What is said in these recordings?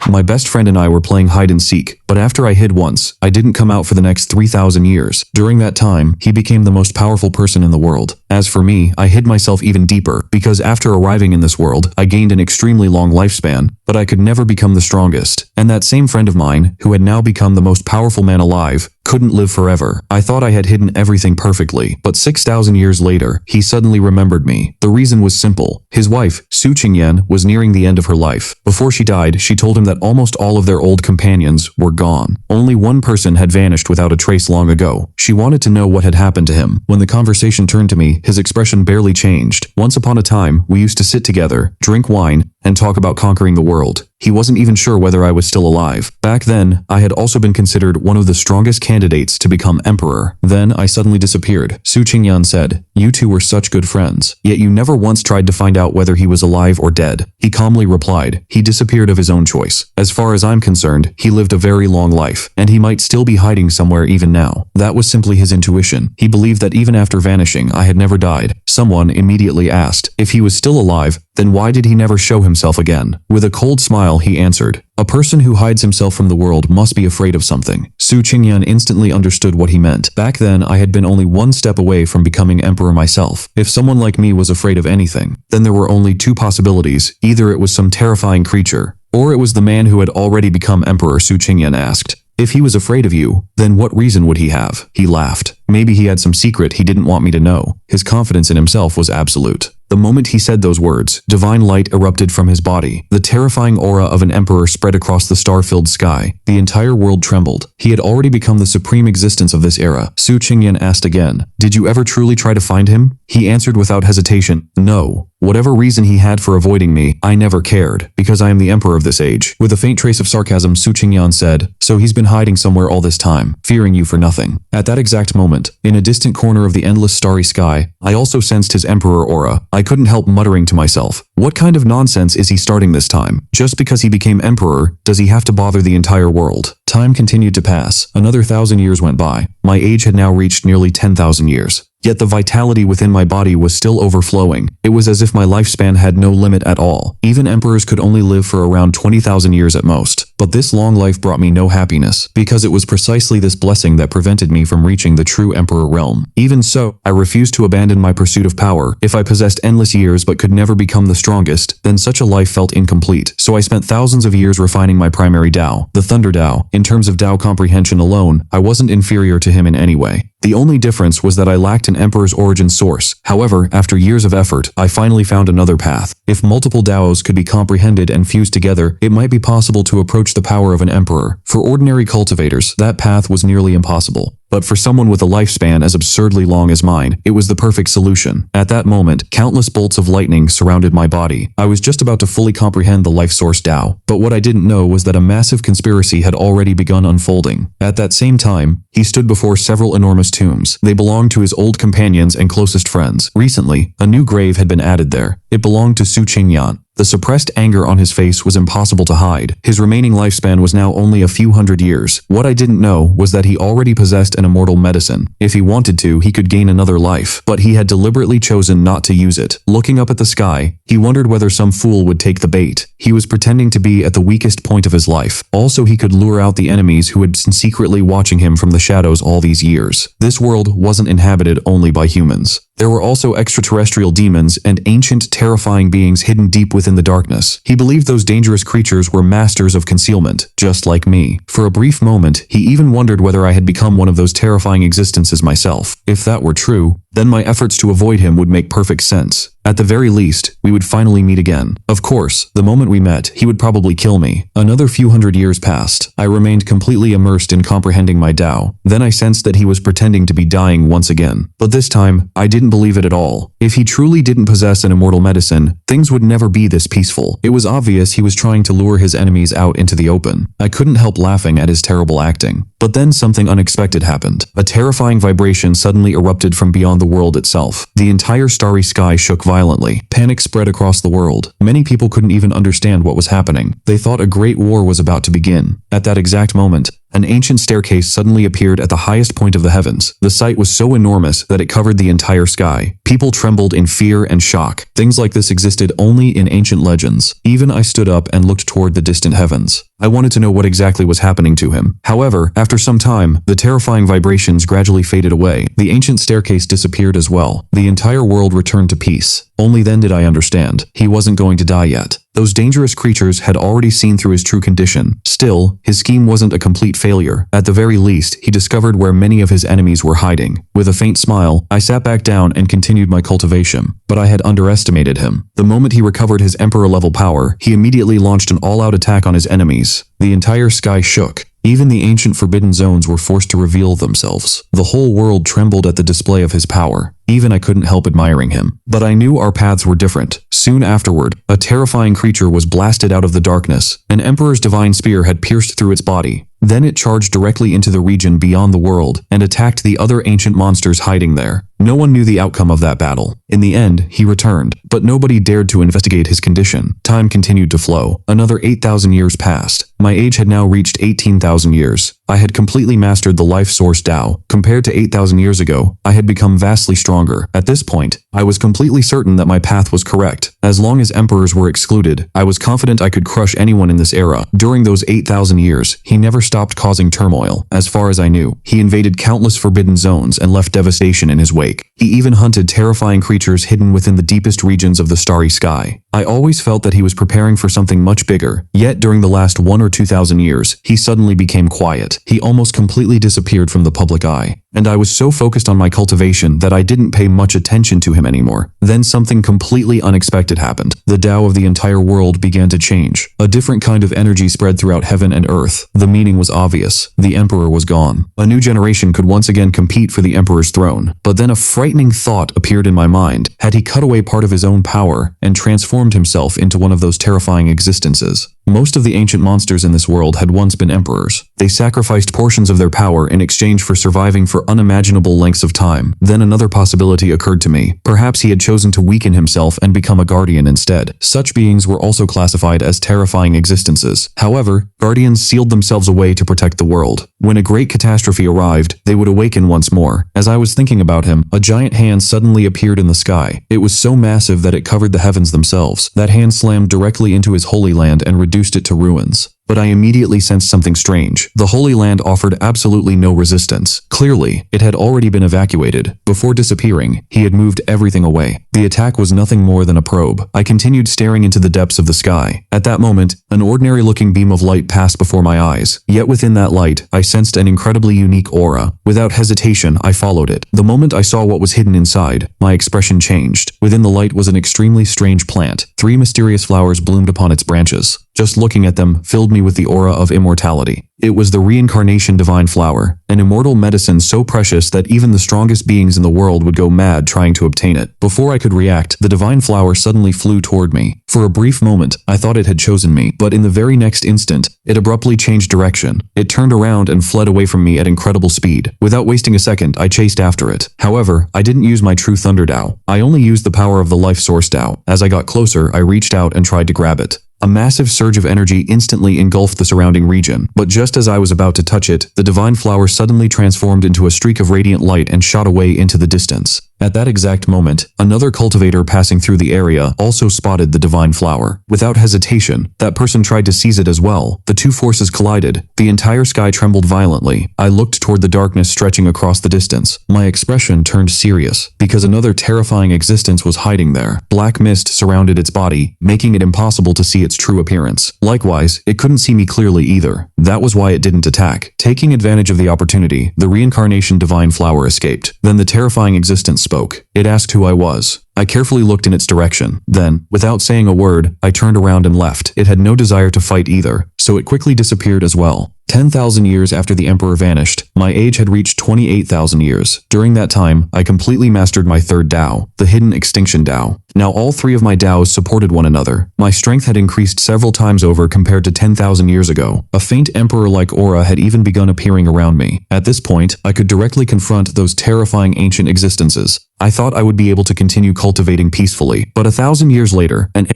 My best friend and I were playing hide and seek, but after I hid once, I didn't come out for the next 3,000 years. During that time, he became the most powerful person in the world. As for me, I hid myself even deeper, because after arriving in this world, I gained an extremely long lifespan, but I could never become the strongest. And that same friend of mine, who had now become the most powerful man alive, couldn't live forever. I thought I had hidden everything perfectly, but 6,000 years later, he suddenly remembered me. The reason was simple. His wife, Su Qingyan, was nearing the end of her life. Before she died, she told him that almost all of their old companions were gone. Only one person had vanished without a trace long ago. She wanted to know what had happened to him. When the conversation turned to me, his expression barely changed. Once upon a time, we used to sit together, drink wine, and talk about conquering the world. He wasn't even sure whether I was still alive. Back then, I had also been considered one of the strongest candidates to become emperor. Then I suddenly disappeared. Su Qingyan said, "You two were such good friends, yet you never once tried to find out whether he was alive or dead." He calmly replied, "He disappeared of his own choice. As far as I'm concerned, he lived a very long life, and he might still be hiding somewhere even now." That was simply his intuition. He believed that even after vanishing, I had never died. Someone immediately asked, if he was still alive, then why did he never show himself again? With a cold smile, he answered, "A person who hides himself from the world must be afraid of something." Su Qingyan instantly understood what he meant. Back then, I had been only one step away from becoming emperor myself. If someone like me was afraid of anything, then there were only two possibilities. Either it was some terrifying creature, or it was the man who had already become emperor. Su Qingyan asked, "If he was afraid of you, then what reason would he have?" He laughed. Maybe he had some secret he didn't want me to know. His confidence in himself was absolute. The moment he said those words, divine light erupted from his body. The terrifying aura of an emperor spread across the star-filled sky. The entire world trembled. He had already become the supreme existence of this era. Su Qingyan asked again, "Did you ever truly try to find him?" He answered without hesitation, "No. Whatever reason he had for avoiding me, I never cared, because I am the emperor of this age." With a faint trace of sarcasm, Su Qingyan said, "So he's been hiding somewhere all this time, fearing you for nothing." At that exact moment, in a distant corner of the endless starry sky, I also sensed his emperor aura. I couldn't help muttering to myself, what kind of nonsense is he starting this time? Just because he became emperor, does he have to bother the entire world? Time continued to pass. Another 1,000 years went by. My age had now reached nearly 10,000 years. Yet the vitality within my body was still overflowing. It was as if my lifespan had no limit at all. Even emperors could only live for around 20,000 years at most. But this long life brought me no happiness, because it was precisely this blessing that prevented me from reaching the true emperor realm. Even so, I refused to abandon my pursuit of power. If I possessed endless years but could never become the strongest, then such a life felt incomplete. So I spent thousands of years refining my primary Tao, the Thunder Tao. In terms of Tao comprehension alone, I wasn't inferior to him in any way. The only difference was that I lacked an emperor's origin source. However, after years of effort, I finally found another path. If multiple Taos could be comprehended and fused together, it might be possible to approach the power of an emperor. For ordinary cultivators, that path was nearly impossible. But for someone with a lifespan as absurdly long as mine, it was the perfect solution. At that moment, countless bolts of lightning surrounded my body. I was just about to fully comprehend the life source Tao. But what I didn't know was that a massive conspiracy had already begun unfolding. At that same time, he stood before several enormous tombs. They belonged to his old companions and closest friends. Recently, a new grave had been added there. It belonged to Su Qingyan. The suppressed anger on his face was impossible to hide. His remaining lifespan was now only a few hundred years. What I didn't know was that he already possessed an immortal medicine. If he wanted to, he could gain another life, but he had deliberately chosen not to use it. Looking up at the sky, he wondered whether some fool would take the bait. He was pretending to be at the weakest point of his life. Also, he could lure out the enemies who had been secretly watching him from the shadows all these years. This world wasn't inhabited only by humans. There were also extraterrestrial demons and ancient, terrifying beings hidden deep within the darkness. He believed those dangerous creatures were masters of concealment, just like me. For a brief moment, he even wondered whether I had become one of those terrifying existences myself. If that were true, then my efforts to avoid him would make perfect sense. At the very least, we would finally meet again. Of course, the moment we met, he would probably kill me. Another few hundred years passed. I remained completely immersed in comprehending my Tao. Then I sensed that he was pretending to be dying once again. But this time, I didn't believe it at all. If he truly didn't possess an immortal medicine, things would never be this peaceful. It was obvious he was trying to lure his enemies out into the open. I couldn't help laughing at his terrible acting. But then something unexpected happened. A terrifying vibration suddenly erupted from beyond the world itself. The entire starry sky shook violently. Panic spread across the world. Many people couldn't even understand what was happening. They thought a great war was about to begin. At that exact moment, an ancient staircase suddenly appeared at the highest point of the heavens. The sight was so enormous that it covered the entire sky. People trembled in fear and shock. Things like this existed only in ancient legends. Even I stood up and looked toward the distant heavens. I wanted to know what exactly was happening to him. However, after some time, the terrifying vibrations gradually faded away. The ancient staircase disappeared as well. The entire world returned to peace. Only then did I understand. He wasn't going to die yet. Those dangerous creatures had already seen through his true condition. Still, his scheme wasn't a complete failure. At the very least, he discovered where many of his enemies were hiding. With a faint smile, I sat back down and continued my cultivation. But I had underestimated him. The moment he recovered his Emperor-level power, he immediately launched an all-out attack on his enemies. The entire sky shook. Even the ancient forbidden zones were forced to reveal themselves. The whole world trembled at the display of his power. Even I couldn't help admiring him. But I knew our paths were different. Soon afterward, a terrifying creature was blasted out of the darkness. An emperor's divine spear had pierced through its body. Then it charged directly into the region beyond the world and attacked the other ancient monsters hiding there. No one knew the outcome of that battle. In the end, he returned, but nobody dared to investigate his condition. Time continued to flow. Another 8,000 years passed. My age had now reached 18,000 years. I had completely mastered the life source Tao. Compared to 8,000 years ago, I had become vastly stronger. At this point, I was completely certain that my path was correct. As long as emperors were excluded, I was confident I could crush anyone in this era. During those 8,000 years, he never stopped causing turmoil. As far as I knew, he invaded countless forbidden zones and left devastation in his wake. He even hunted terrifying creatures hidden within the deepest regions of the starry sky. I always felt that he was preparing for something much bigger. Yet during the last 1,000 or 2,000 years, he suddenly became quiet. He almost completely disappeared from the public eye. And I was so focused on my cultivation that I didn't pay much attention to him anymore. Then something completely unexpected happened. The Tao of the entire world began to change. A different kind of energy spread throughout heaven and earth. The meaning was obvious. The emperor was gone. A new generation could once again compete for the emperor's throne. But then a frightening thought appeared in my mind. Had he cut away part of his own power and transformed himself into one of those terrifying existences? Most of the ancient monsters in this world had once been emperors. They sacrificed portions of their power in exchange for surviving for unimaginable lengths of time. Then another possibility occurred to me. Perhaps he had chosen to weaken himself and become a guardian instead. Such beings were also classified as terrifying existences. However, guardians sealed themselves away to protect the world. When a great catastrophe arrived, they would awaken once more. As I was thinking about him, a giant hand suddenly appeared in the sky. It was so massive that it covered the heavens themselves. That hand slammed directly into his holy land and reduced it to ruins. But I immediately sensed something strange. The Holy Land offered absolutely no resistance. Clearly, it had already been evacuated. Before disappearing, he had moved everything away. The attack was nothing more than a probe. I continued staring into the depths of the sky. At that moment, an ordinary-looking beam of light passed before my eyes. Yet within that light, I sensed an incredibly unique aura. Without hesitation, I followed it. The moment I saw what was hidden inside, my expression changed. Within the light was an extremely strange plant. 3 mysterious flowers bloomed upon its branches. Just looking at them filled me with the aura of immortality. It was the reincarnation divine flower, an immortal medicine so precious that even the strongest beings in the world would go mad trying to obtain it. Before I could react, the divine flower suddenly flew toward me. For a brief moment, I thought it had chosen me, but in the very next instant, it abruptly changed direction. It turned around and fled away from me at incredible speed. Without wasting a second, I chased after it. However, I didn't use my true Thunder Tao. I only used the power of the Life Source Tao. As I got closer, I reached out and tried to grab it. A massive surge of energy instantly engulfed the surrounding region, but just as I was about to touch it, the divine flower suddenly transformed into a streak of radiant light and shot away into the distance. At that exact moment, another cultivator passing through the area also spotted the divine flower. Without hesitation, that person tried to seize it as well. The two forces collided. The entire sky trembled violently. I looked toward the darkness stretching across the distance. My expression turned serious, because another terrifying existence was hiding there. Black mist surrounded its body, making it impossible to see its true appearance. Likewise, it couldn't see me clearly either. That was why it didn't attack. Taking advantage of the opportunity, the reincarnation divine flower escaped. Then the terrifying existence spoke. It asked who I was. I carefully looked in its direction. Then, without saying a word, I turned around and left. It had no desire to fight either, so it quickly disappeared as well. 10,000 years after the Emperor vanished, my age had reached 28,000 years. During that time, I completely mastered my third Tao, the hidden extinction Tao. Now all 3 of my Taos supported one another. My strength had increased several times over compared to 10,000 years ago. A faint emperor-like aura had even begun appearing around me. At this point, I could directly confront those terrifying ancient existences. I thought I would be able to continue cultivating peacefully, but 1,000 years later, an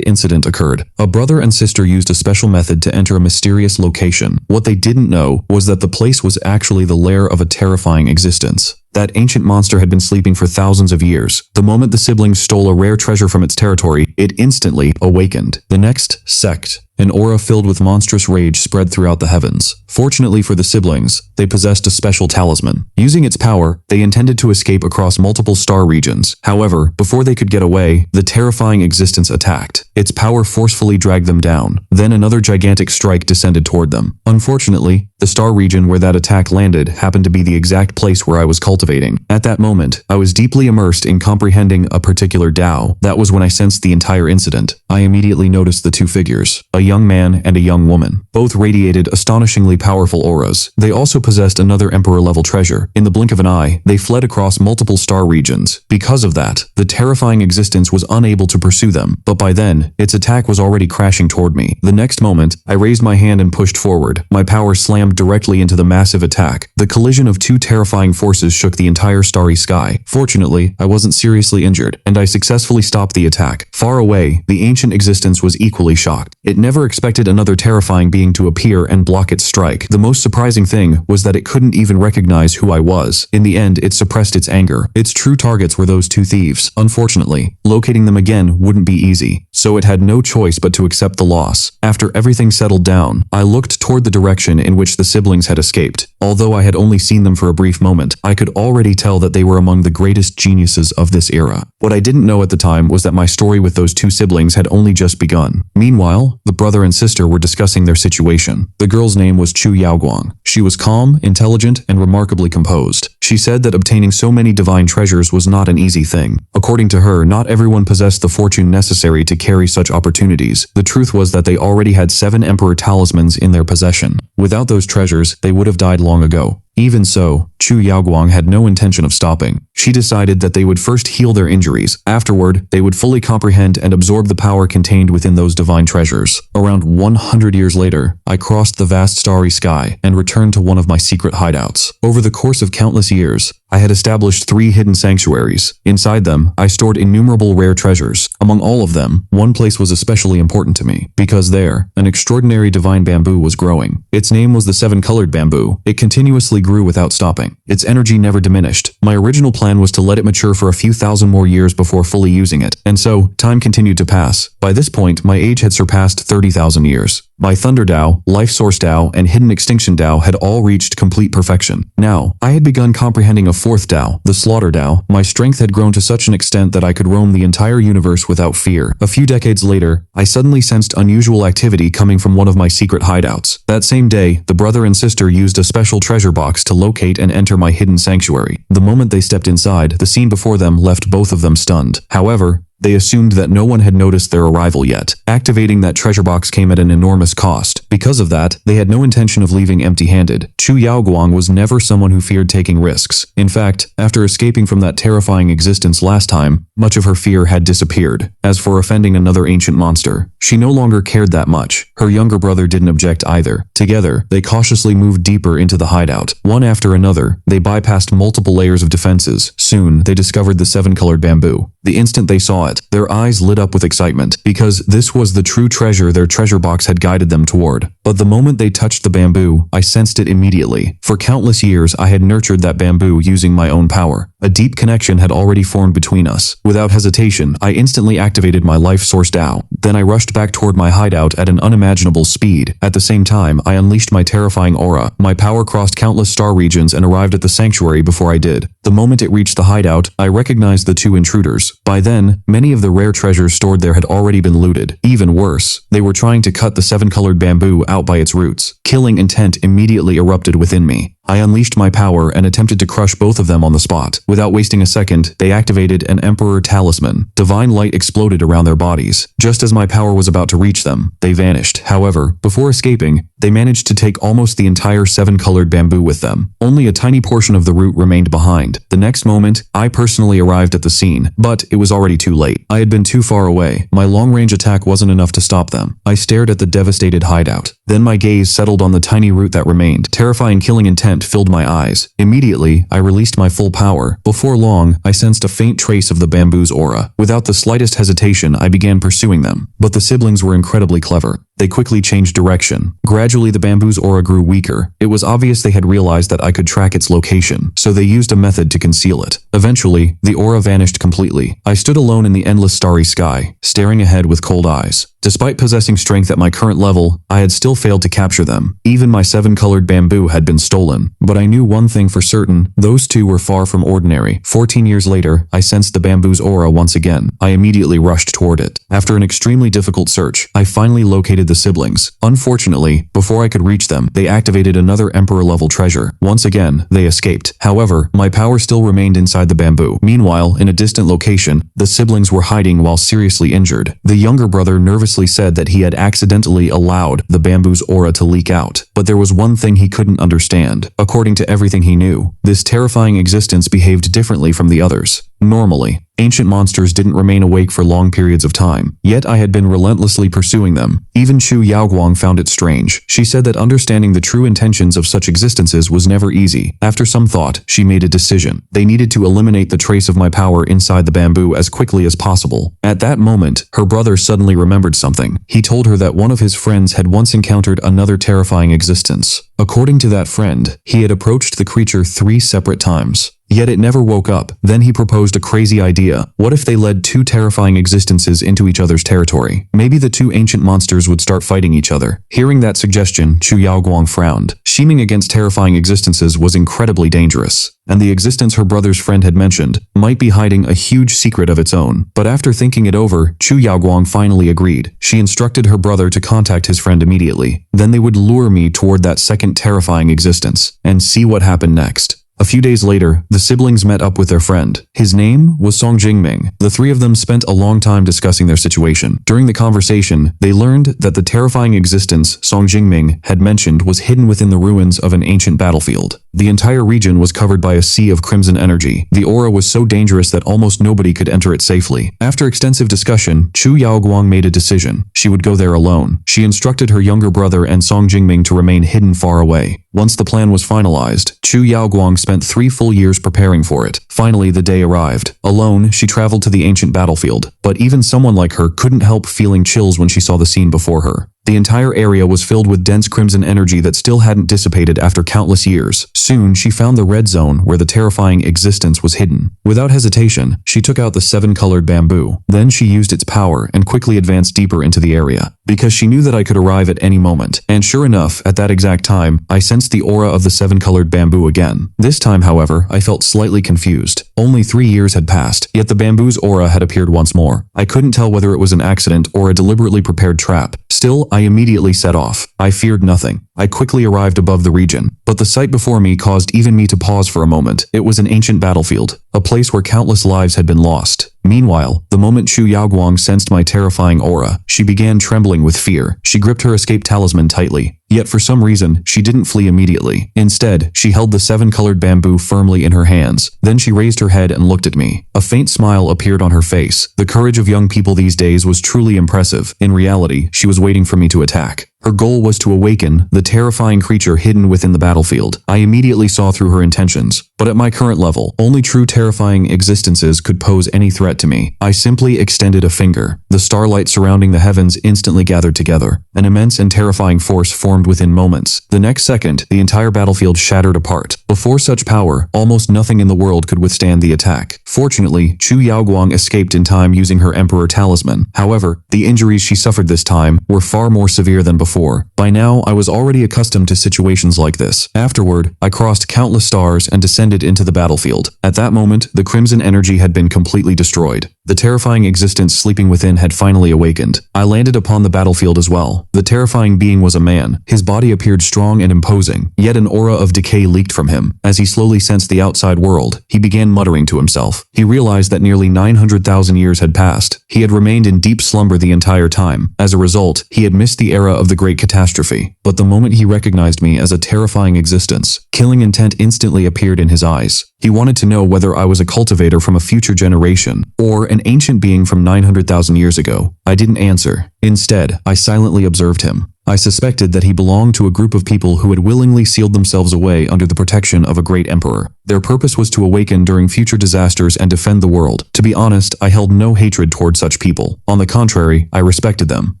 incident occurred. A brother and sister used a special method to enter a mysterious location. What they didn't know was that the place was actually the lair of a terrifying existence. That ancient monster had been sleeping for thousands of years. The moment the siblings stole a rare treasure from its territory, it instantly awakened. The next sect An aura filled with monstrous rage spread throughout the heavens. Fortunately for the siblings, they possessed a special talisman. Using its power, they intended to escape across multiple star regions. However, before they could get away, the terrifying existence attacked. Its power forcefully dragged them down. Then another gigantic strike descended toward them. Unfortunately, the star region where that attack landed happened to be the exact place where I was cultivating. At that moment, I was deeply immersed in comprehending a particular Tao. That was when I sensed the entire incident. I immediately noticed the two figures, a young man and a young woman. Both radiated astonishingly powerful auras. They also possessed another Emperor-level treasure. In the blink of an eye, they fled across multiple star regions. Because of that, the terrifying existence was unable to pursue them, but by then, its attack was already crashing toward me. The next moment, I raised my hand and pushed forward. My power slammed directly into the massive attack. The collision of two terrifying forces shook the entire starry sky. Fortunately, I wasn't seriously injured, and I successfully stopped the attack. Far away, the ancient existence was equally shocked. It never expected another terrifying being to appear and block its strike. The most surprising thing was that it couldn't even recognize who I was. In the end, it suppressed its anger. Its true targets were those two thieves. Unfortunately, locating them again wouldn't be easy, so it had no choice but to accept the loss. After everything settled down, I looked toward the direction in which the siblings had escaped. Although I had only seen them for a brief moment, I could already tell that they were among the greatest geniuses of this era. What I didn't know at the time was that my story with those two siblings had only just begun. Meanwhile, the brother and sister were discussing their situation. The girl's name was Chu Yaoguang. She was calm, intelligent, and remarkably composed. She said that obtaining so many divine treasures was not an easy thing. According to her, not everyone possessed the fortune necessary to carry such opportunities. The truth was that they already had 7 Emperor talismans in their possession. Without those treasures, they would have died long ago. Even so, Chu Yaoguang had no intention of stopping. She decided that they would first heal their injuries. Afterward, they would fully comprehend and absorb the power contained within those divine treasures. Around 100 years later, I crossed the vast starry sky and returned to one of my secret hideouts. Over the course of countless years, I had established 3 hidden sanctuaries. Inside them, I stored innumerable rare treasures. Among all of them, one place was especially important to me, because there, an extraordinary divine bamboo was growing. Its name was the 7-colored bamboo. It continuously grew without stopping. Its energy never diminished. My original plan was to let it mature for a few thousand more years before fully using it, and so, time continued to pass. By this point, my age had surpassed 30,000 years. My Thunder Tao, Life Source Tao, and Hidden Extinction Tao had all reached complete perfection. Now, I had begun comprehending a 4th Tao, the Slaughter Tao. My strength had grown to such an extent that I could roam the entire universe without fear. A few decades later, I suddenly sensed unusual activity coming from one of my secret hideouts. That same day, the brother and sister used a special treasure box to locate and enter my hidden sanctuary. The moment they stepped inside, the scene before them left both of them stunned. However, they assumed that no one had noticed their arrival yet. Activating that treasure box came at an enormous cost. Because of that, they had no intention of leaving empty-handed. Chu Yaoguang was never someone who feared taking risks. In fact, after escaping from that terrifying existence last time, much of her fear had disappeared. As for offending another ancient monster, she no longer cared that much. Her younger brother didn't object either. Together, they cautiously moved deeper into the hideout. One after another, they bypassed multiple layers of defenses. Soon, they discovered the 7-colored bamboo. The instant they saw it, their eyes lit up with excitement, because this was the true treasure their treasure box had guided them toward. But the moment they touched the bamboo, I sensed it immediately. For countless years, I had nurtured that bamboo using my own power. A deep connection had already formed between us. Without hesitation, I instantly activated my Life Source Tao. Then I rushed back toward my hideout at an unimaginable speed. At the same time, I unleashed my terrifying aura. My power crossed countless star regions and arrived at the sanctuary before I did. The moment it reached the hideout, I recognized the 2 intruders. By then, many of the rare treasures stored there had already been looted. Even worse, they were trying to cut the 7-colored bamboo out by its roots. Killing intent immediately erupted within me. I unleashed my power and attempted to crush both of them on the spot. Without wasting a second, they activated an Emperor talisman. Divine light exploded around their bodies. Just as my power was about to reach them, they vanished. However, before escaping, they managed to take almost the entire 7-colored bamboo with them. Only a tiny portion of the root remained behind. The next moment, I personally arrived at the scene, but it was already too late. I had been too far away. My long-range attack wasn't enough to stop them. I stared at the devastated hideout. Then my gaze settled on the tiny root that remained. Terrifying killing intent filled my eyes. Immediately, I released my full power. Before long, I sensed a faint trace of the bamboo's aura. Without the slightest hesitation, I began pursuing them. But the siblings were incredibly clever. They quickly changed direction. Gradually, the bamboo's aura grew weaker. It was obvious they had realized that I could track its location, so they used a method to conceal it. Eventually, the aura vanished completely. I stood alone in the endless starry sky, staring ahead with cold eyes. Despite possessing strength at my current level, I had still failed to capture them. Even my 7-colored bamboo had been stolen. But I knew one thing for certain, those two were far from ordinary. 14 years later, I sensed the bamboo's aura once again. I immediately rushed toward it. After an extremely difficult search, I finally located the siblings. Unfortunately, before I could reach them, they activated another Emperor-level treasure. Once again, they escaped. However, my power still remained inside the bamboo. Meanwhile, in a distant location, the siblings were hiding while seriously injured. The younger brother nervously said that he had accidentally allowed the bamboo's aura to leak out. But there was one thing he couldn't understand. According to everything he knew, this terrifying existence behaved differently from the others. Normally, ancient monsters didn't remain awake for long periods of time, yet I had been relentlessly pursuing them. Even Chu Yaoguang found it strange. She said that understanding the true intentions of such existences was never easy. After some thought, she made a decision. They needed to eliminate the trace of my power inside the bamboo as quickly as possible. At that moment, her brother suddenly remembered something. He told her that one of his friends had once encountered another terrifying existence. According to that friend, he had approached the creature 3 separate times. Yet it never woke up. Then he proposed a crazy idea. What if they led 2 terrifying existences into each other's territory? Maybe the 2 ancient monsters would start fighting each other. Hearing that suggestion, Chu Yaoguang frowned. Scheming against terrifying existences was incredibly dangerous, and the existence her brother's friend had mentioned might be hiding a huge secret of its own. But after thinking it over, Chu Yaoguang finally agreed. She instructed her brother to contact his friend immediately. Then they would lure me toward that second terrifying existence, and see what happened next. A few days later, the siblings met up with their friend. His name was Song Jingming. The 3 of them spent a long time discussing their situation. During the conversation, they learned that the terrifying existence Song Jingming had mentioned was hidden within the ruins of an ancient battlefield. The entire region was covered by a sea of crimson energy. The aura was so dangerous that almost nobody could enter it safely. After extensive discussion, Chu Yaoguang made a decision. She would go there alone. She instructed her younger brother and Song Jingming to remain hidden far away. Once the plan was finalized, Chu Yaoguang spent 3 full years preparing for it. Finally, the day arrived. Alone, she traveled to the ancient battlefield. But even someone like her couldn't help feeling chills when she saw the scene before her. The entire area was filled with dense crimson energy that still hadn't dissipated after countless years. Soon, she found the red zone where the terrifying existence was hidden. Without hesitation, she took out the 7-colored bamboo. Then she used its power and quickly advanced deeper into the area, because she knew that I could arrive at any moment. And sure enough, at that exact time, I sensed the aura of the 7-colored bamboo again. This time, however, I felt slightly confused. Only 3 years had passed, yet the bamboo's aura had appeared once more. I couldn't tell whether it was an accident or a deliberately prepared trap. Still, I immediately set off. I feared nothing. I quickly arrived above the region, but the sight before me caused even me to pause for a moment. It was an ancient battlefield, a place where countless lives had been lost. Meanwhile, the moment Chu Yaoguang sensed my terrifying aura, she began trembling with fear. She gripped her escape talisman tightly. Yet for some reason, she didn't flee immediately. Instead, she held the 7-colored bamboo firmly in her hands. Then she raised her head and looked at me. A faint smile appeared on her face. The courage of young people these days was truly impressive. In reality, she was waiting for me to attack. Her goal was to awaken the terrifying creature hidden within the battlefield. I immediately saw through her intentions. But at my current level, only true terrifying existences could pose any threat to me. I simply extended a finger. The starlight surrounding the heavens instantly gathered together. An immense and terrifying force formed within moments. The next second, the entire battlefield shattered apart. Before such power, almost nothing in the world could withstand the attack. Fortunately, Chu Yaoguang escaped in time using her Emperor talisman. However, the injuries she suffered this time were far more severe than before. By now, I was already accustomed to situations like this. Afterward, I crossed countless stars and descended into the battlefield. At that moment, the crimson energy had been completely destroyed. The terrifying existence sleeping within had finally awakened. I landed upon the battlefield as well. The terrifying being was a man. His body appeared strong and imposing, yet an aura of decay leaked from him. As he slowly sensed the outside world, he began muttering to himself. He realized that nearly 900,000 years had passed. He had remained in deep slumber the entire time. As a result, he had missed the era of the great catastrophe. But the moment he recognized me as a terrifying existence, killing intent instantly appeared in his eyes. He wanted to know whether I was a cultivator from a future generation, or an ancient being from 900,000 years ago. I didn't answer. Instead, I silently observed him. I suspected that he belonged to a group of people who had willingly sealed themselves away under the protection of a great emperor. Their purpose was to awaken during future disasters and defend the world. To be honest, I held no hatred toward such people. On the contrary, I respected them.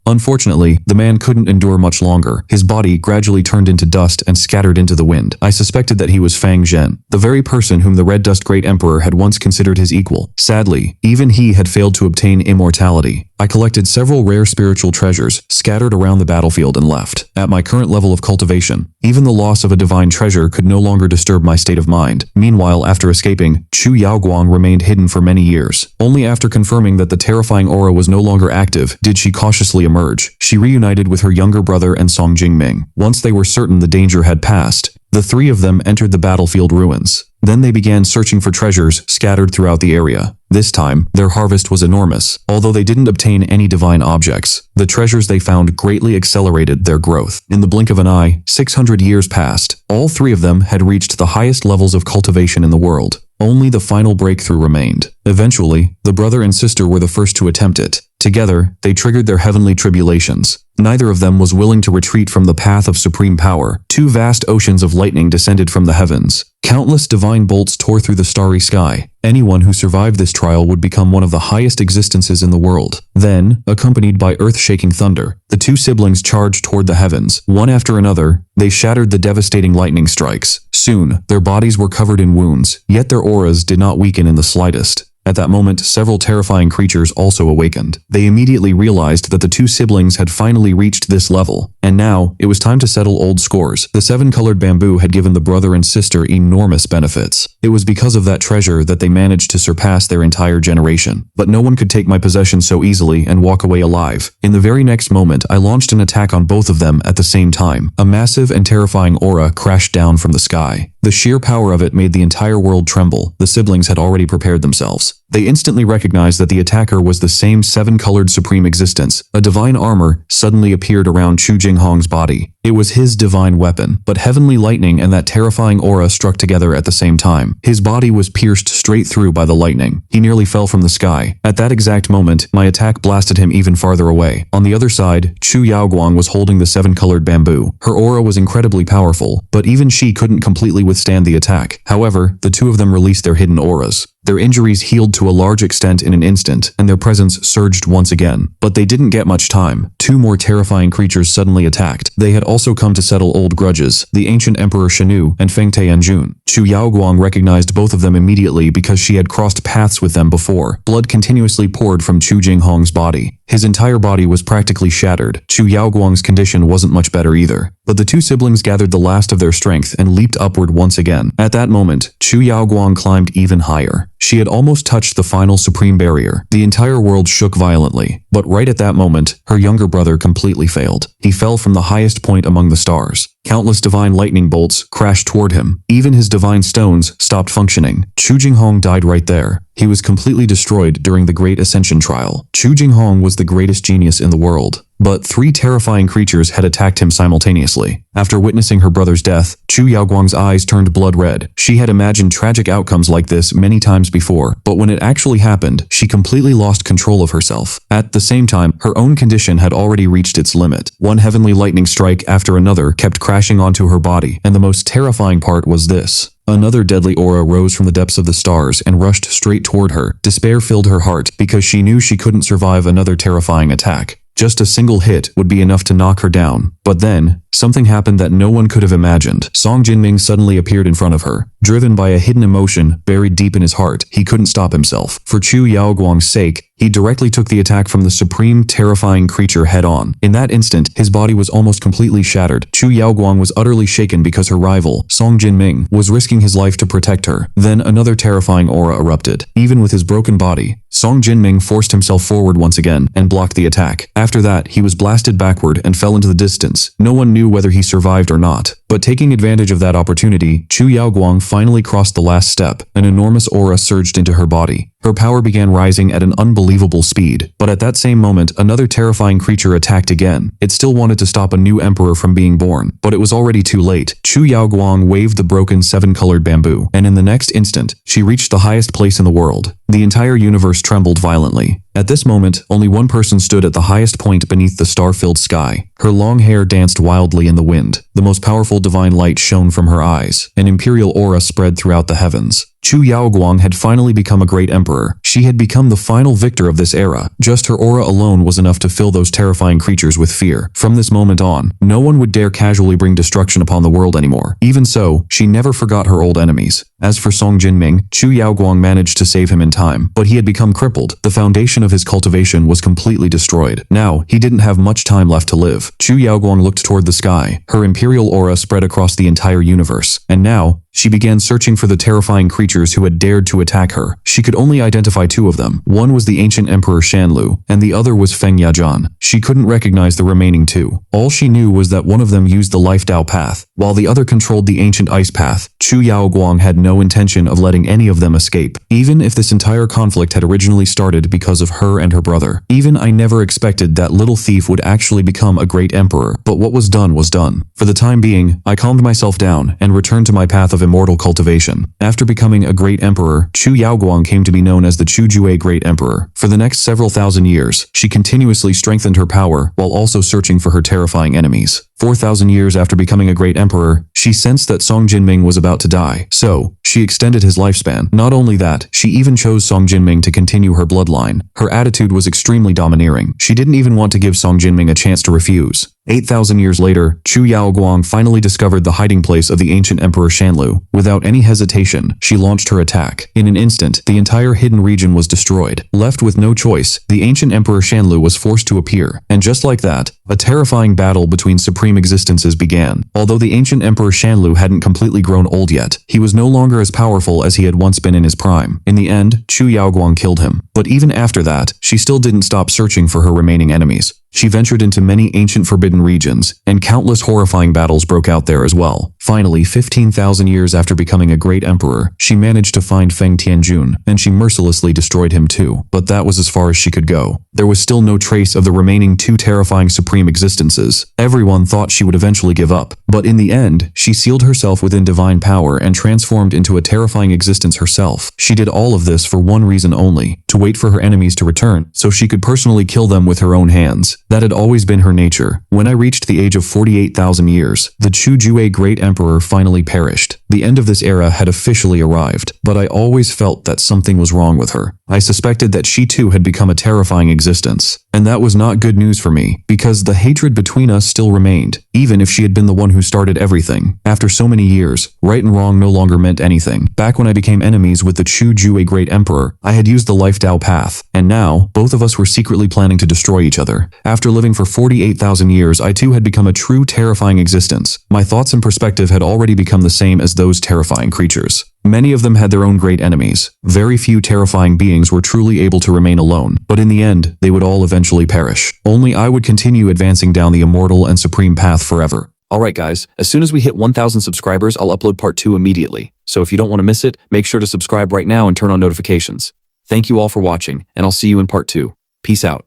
Unfortunately, the man couldn't endure much longer. His body gradually turned into dust and scattered into the wind. I suspected that he was Fang Zhen, the very person whom the Red Dust Great Emperor had once considered his equal. Sadly, even he had failed to obtain immortality. I collected several rare spiritual treasures, scattered around the battlefield and left. At my current level of cultivation, even the loss of a divine treasure could no longer disturb my state of mind. Meanwhile, after escaping, Chu Yaoguang remained hidden for many years. Only after confirming that the terrifying aura was no longer active did she cautiously emerge. She reunited with her younger brother and Song Jingming. Once they were certain the danger had passed, the three of them entered the battlefield ruins. Then they began searching for treasures scattered throughout the area. This time, their harvest was enormous. Although they didn't obtain any divine objects, the treasures they found greatly accelerated their growth. In the blink of an eye, 600 years passed. All three of them had reached the highest levels of cultivation in the world. Only the final breakthrough remained. Eventually, the brother and sister were the first to attempt it. Together, they triggered their heavenly tribulations. Neither of them was willing to retreat from the path of supreme power. Two vast oceans of lightning descended from the heavens. Countless divine bolts tore through the starry sky. Anyone who survived this trial would become one of the highest existences in the world. Then, accompanied by earth-shaking thunder, the two siblings charged toward the heavens. One after another, they shattered the devastating lightning strikes. Soon, their bodies were covered in wounds, yet their auras did not weaken in the slightest. At that moment, several terrifying creatures also awakened. They immediately realized that the two siblings had finally reached this level, and now it was time to settle old scores. The seven-colored bamboo had given the brother and sister enormous benefits. It was because of that treasure that they managed to surpass their entire generation. But no one could take my possession so easily and walk away alive. In the very next moment, I launched an attack on both of them at the same time. A massive and terrifying aura crashed down from the sky. The sheer power of it made the entire world tremble. The siblings had already prepared themselves. They instantly recognized that the attacker was the same seven-colored supreme existence. A divine armor suddenly appeared around Chu Jinghong's body. It was his divine weapon, but heavenly lightning and that terrifying aura struck together at the same time. His body was pierced straight through by the lightning. He nearly fell from the sky. At that exact moment, my attack blasted him even farther away. On the other side, Chu Yaoguang was holding the seven-colored bamboo. Her aura was incredibly powerful, but even she couldn't completely withstand the attack. However, the two of them released their hidden auras. Their injuries healed to a large extent in an instant, and their presence surged once again. But they didn't get much time. Two more terrifying creatures suddenly attacked. They had also come to settle old grudges, the ancient Emperor Shenu and Feng Tianjun. Chu Yaoguang recognized both of them immediately because she had crossed paths with them before. Blood continuously poured from Chu Jinghong's body. His entire body was practically shattered. Chu Yaoguang's condition wasn't much better either. But the two siblings gathered the last of their strength and leaped upward once again. At that moment, Chu Yaoguang climbed even higher. She had almost touched the final supreme barrier. The entire world shook violently. But right at that moment, her younger brother completely failed. He fell from the highest point among the stars. Countless divine lightning bolts crashed toward him. Even his divine stones stopped functioning. Chu Jinghong died right there. He was completely destroyed during the Great Ascension trial. Chu Jinghong was the greatest genius in the world. But three terrifying creatures had attacked him simultaneously. After witnessing her brother's death, Chu Yaoguang's eyes turned blood red. She had imagined tragic outcomes like this many times before, but when it actually happened, she completely lost control of herself. At the same time, her own condition had already reached its limit. One heavenly lightning strike after another kept crashing onto her body, and the most terrifying part was this. Another deadly aura rose from the depths of the stars and rushed straight toward her. Despair filled her heart because she knew she couldn't survive another terrifying attack. Just a single hit would be enough to knock her down. But then, something happened that no one could have imagined. Song Jinming suddenly appeared in front of her. Driven by a hidden emotion buried deep in his heart, he couldn't stop himself. For Chu Yaoguang's sake, he directly took the attack from the supreme, terrifying creature head-on. In that instant, his body was almost completely shattered. Chu Yaoguang was utterly shaken because her rival, Song Jinming, was risking his life to protect her. Then another terrifying aura erupted. Even with his broken body, Song Jinming forced himself forward once again and blocked the attack. After that, he was blasted backward and fell into the distance. No one knew whether he survived or not. But taking advantage of that opportunity, Chu Yaoguang finally crossed the last step. An enormous aura surged into her body. Her power began rising at an unbelievable speed. But at that same moment, another terrifying creature attacked again. It still wanted to stop a new emperor from being born, but it was already too late. Chu Yaoguang waved the broken seven-colored bamboo, and in the next instant, she reached the highest place in the world. The entire universe trembled violently. At this moment, only one person stood at the highest point beneath the star-filled sky. Her long hair danced wildly in the wind. The most powerful divine light shone from her eyes. An imperial aura spread throughout the heavens. Chu Yaoguang had finally become a great emperor. She had become the final victor of this era. Just her aura alone was enough to fill those terrifying creatures with fear. From this moment on, no one would dare casually bring destruction upon the world anymore. Even so, she never forgot her old enemies. As for Song Jinming, Chu Yaoguang managed to save him in time, but he had become crippled. The foundation of his cultivation was completely destroyed. Now, he didn't have much time left to live. Chu Yaoguang looked toward the sky. Her imperial aura spread across the entire universe. And now, she began searching for the terrifying creatures who had dared to attack her. She could only identify two of them. One was the ancient Emperor Shanlu, and the other was Feng Yajian. She couldn't recognize the remaining two. All she knew was that one of them used the Life Dao path, while the other controlled the ancient ice path. Chu Yaoguang had no intention of letting any of them escape, even if this entire conflict had originally started because of her and her brother. Even I never expected that little thief would actually become a great emperor, but what was done was done. For the time being, I calmed myself down and returned to my path of immortal cultivation. After becoming a great emperor, Chu Yaoguang came to be known as the Chu Jue Great Emperor. For the next several thousand years, she continuously strengthened her power while also searching for her terrifying enemies. 4,000 years after becoming a great emperor, she sensed that Song Jinming was about to die, so she extended his lifespan. Not only that, she even chose Song Jinming to continue her bloodline. Her attitude was extremely domineering. She didn't even want to give Song Jinming a chance to refuse. 8,000 years later, Chu Yaoguang finally discovered the hiding place of the ancient Emperor Shanlu. Without any hesitation, she launched her attack. In an instant, the entire hidden region was destroyed. Left with no choice, the ancient Emperor Shanlu was forced to appear. And just like that, a terrifying battle between supreme existences began. Although the ancient Emperor Shanlu hadn't completely grown old yet, he was no longer as powerful as he had once been in his prime. In the end, Chu Yaoguang killed him. But even after that, she still didn't stop searching for her remaining enemies. She ventured into many ancient forbidden regions, and countless horrifying battles broke out there as well. Finally, 15,000 years after becoming a great emperor, she managed to find Feng Tianjun, and she mercilessly destroyed him too. But that was as far as she could go. There was still no trace of the remaining two terrifying supreme existences. Everyone thought she would eventually give up, but in the end, she sealed herself within divine power and transformed into a terrifying existence herself. She did all of this for one reason only, to wait for her enemies to return, so she could personally kill them with her own hands. That had always been her nature. When I reached the age of 48,000 years, the Chu Jue Great Emperor finally perished. The end of this era had officially arrived, but I always felt that something was wrong with her. I suspected that she too had become a terrifying existence. And that was not good news for me, because the hatred between us still remained, even if she had been the one who started everything. After so many years, right and wrong no longer meant anything. Back when I became enemies with the Chu Jue Great Emperor, I had used the Life Dao path, and now, both of us were secretly planning to destroy each other. After living for 48,000 years, I too had become a true terrifying existence. My thoughts and perspective had already become the same as those terrifying creatures. Many of them had their own great enemies. Very few terrifying beings were truly able to remain alone, but in the end, they would all eventually perish. Only I would continue advancing down the immortal and supreme path forever. Alright guys, as soon as we hit 1,000 subscribers, I'll upload part 2 immediately. So if you don't want to miss it, make sure to subscribe right now and turn on notifications. Thank you all for watching, and I'll see you in part 2. Peace out.